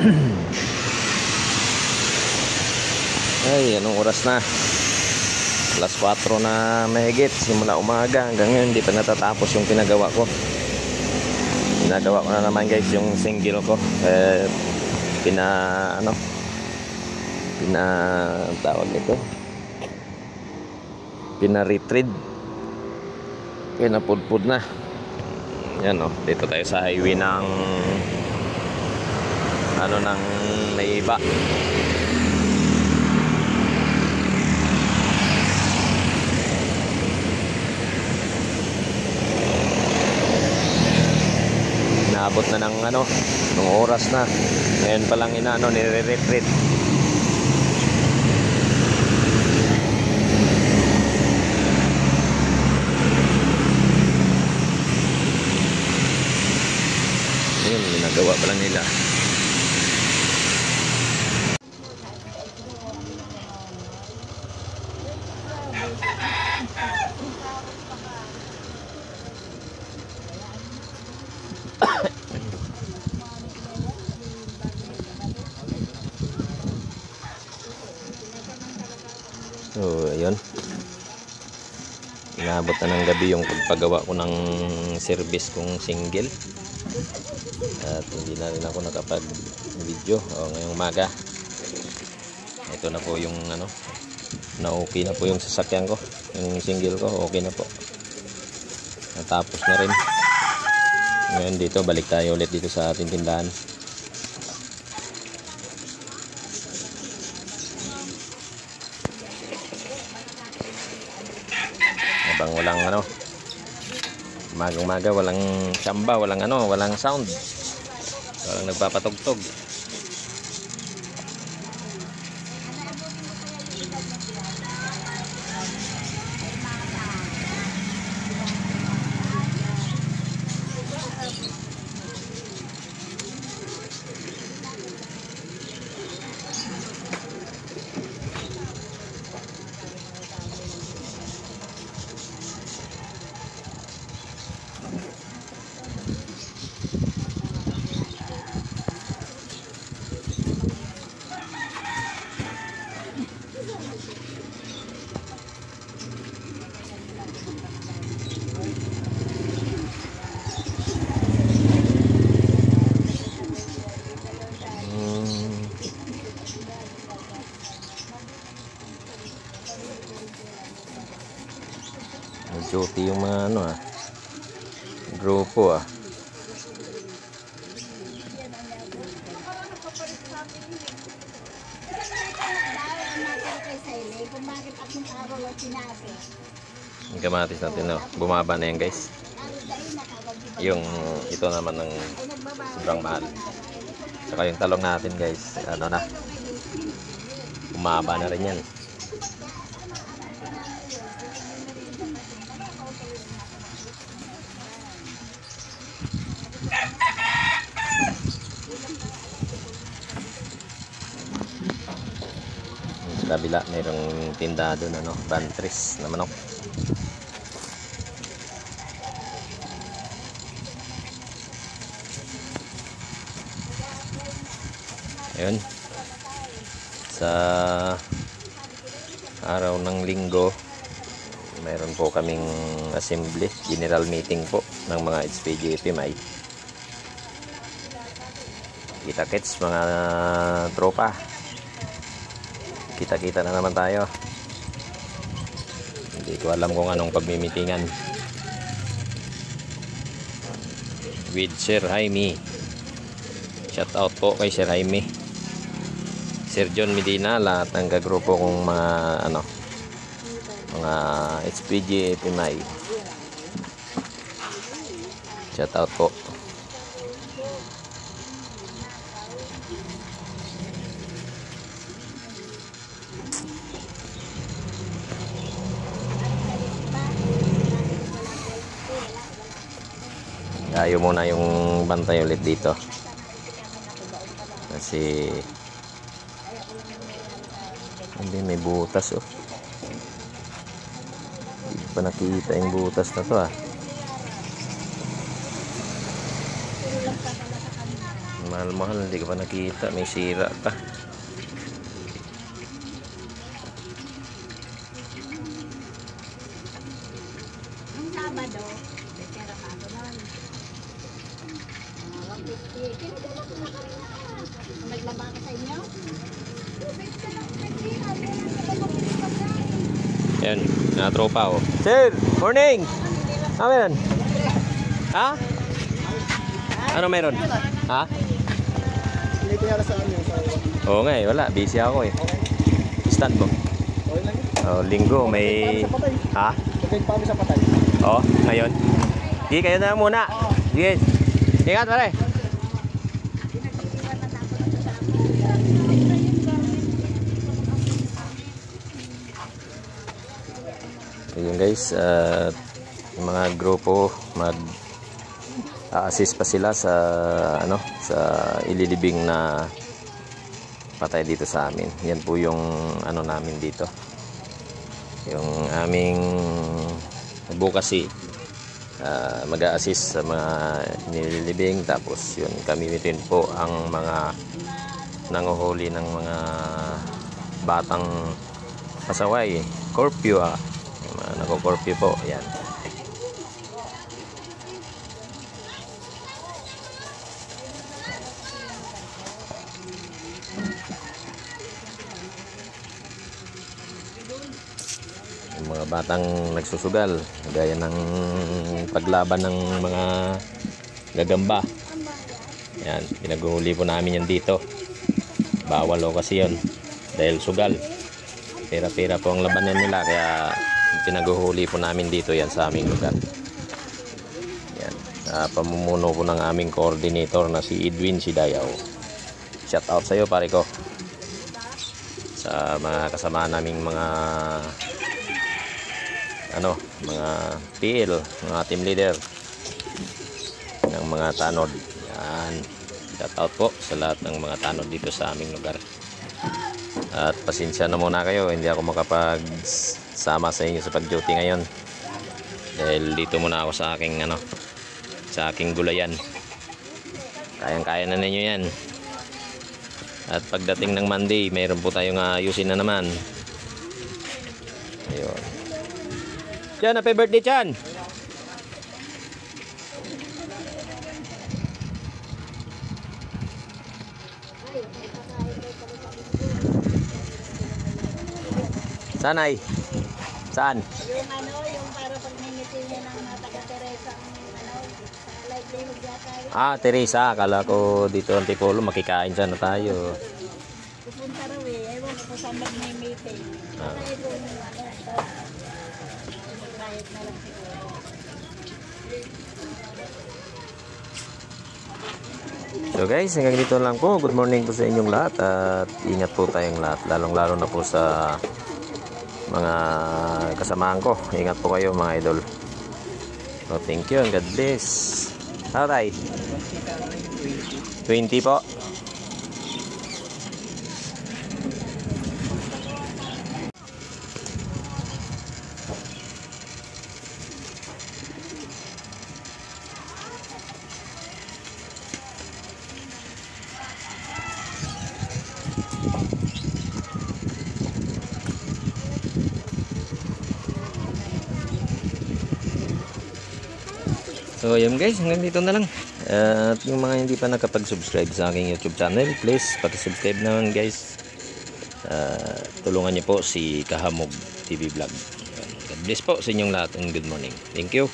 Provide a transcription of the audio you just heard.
Ay, anong oras na? Alas 4 na mahigit. Simula umaga hanggang ngayon hindi pa natatapos yung pinagawa ko. Ginagawa ko na naman guys yung single ko. Tawag nito, pina-retread, pinapudpud na. Yan o, dito tayo sa highway ng ng Naiba. Naabot na ng ng oras na. Ngayon pa lang nire-retreat. Ayun, ginagawa pala nila. So, ayun. Inaabot na ng gabi yung pagpagawa ko ng service kong single. At hindi na rin ako nakapag-video ngayong umaga. Ito na po yung na-okay na po yung sasakyan ko. Yung single ko, okay na po. Natapos na rin. Ngayon dito, balik tayo ulit dito sa ating tindahan. Habang walang umaga walang samba, walang sound, walang nagpapatugtog. Duty yung mga grupo . Yung kamatis natin bumaba na yan guys. Yung ito naman ng sobrang mahal. Saka yung talong natin guys, bumaba na rin yan. Sa kabila mayroong tinda doon, bantris na manok. Ayun, sa araw ng linggo mayroon po kaming assembly, general meeting po ng mga HPG PMI. Kita-kits mga tropa, kita-kita na naman tayo. Hindi ko alam kung anong pagmimitingan. With Sir Jaime. Shout out po kay Sir Jaime, Sir John Medina, lahat ng kagrupo kong mga HPG PMI. Shout out po. Tayo muna yung bantay ulit dito kasi hindi may butas hindi pa nakita yung butas na to mahal, hindi ko pa nakita, may sira pa. Nung Sabado, pera pa ako nun. 150. Pinadala ko na kanina. Naglaba ka sa inyo? Ayan, natropa oh. Sir, morning! Ano meron? Ha? Ano meron? Ha? Hindi ko yara sa ano. Oo nga eh, wala. Busy ako eh. Stand mo. Okay lang yun. Oh, linggo may... Ha? Pagkain pa kami sa patay. Oh, ngayon? Sige, kayo na muna. Sige. Ingat pare. Ayun guys, yung mga grupo mag-assist pa sila sa ano, sa ililibing na patay dito sa amin. Yan po yung ano namin dito. Yung aming advocacy, mag-a-assist sa mga nililibing, tapos yun kami rin po ang mga nanguhuli ng mga batang pasaway, curfew nako-curfew po, yan. Yung mga batang nagsusugal, gaya ng paglaban ng mga gagamba, yan, pinaguhuli po namin yan dito. Bawal o kasi yun dahil sugal, pera-pera po ang labanan nila, kaya pinaguhuli po namin dito yan sa aming lugar. Yan, pamumuno po ng aming coordinator na si Edwin Sidayaw. Shout out sa iyo pare ko, sa mga kasama naming mga ano, mga PL, mga team leader ng mga tanod. Yan, shout out po sa lahat ng mga tanod dito sa aming lugar. At pasensya na muna kayo, hindi ako makapagsama sa inyo sa pag-duty ngayon dahil dito muna ako sa aking ano, sa aking gulayan. Kayang-kaya na ninyo yan. At pagdating ng Monday, mayroon po tayong ayusin na naman. Ayun. Chan, happy birthday Chan. Sanay. Saan? Yung ano, yung para pag nangiti niya ng taga-Teresa, ano, sa light day magyata. Teresa, akala ko dito ang Antipolo, makikain sana tayo. Pupunta raw eh, ewan ko saan mag-meeting. Kaya kung ano, mag-riot na lang siguro. So guys, hanggang dito lang po. Good morning po sa inyong lahat at ingat po tayong lahat, lalong-lalo na po sa mga kasamahan ko. Ingat po kayo mga idol. So thank you and God bless. Alright, 20 po. So yun guys, hanggang dito na lang. At yung mga hindi pa nakapag-subscribe sa aking YouTube channel, please paki-subscribe naman guys. Tulungan niyo po si Kahamog TV Vlog. God bless po sa inyong lahat and good morning. Thank you.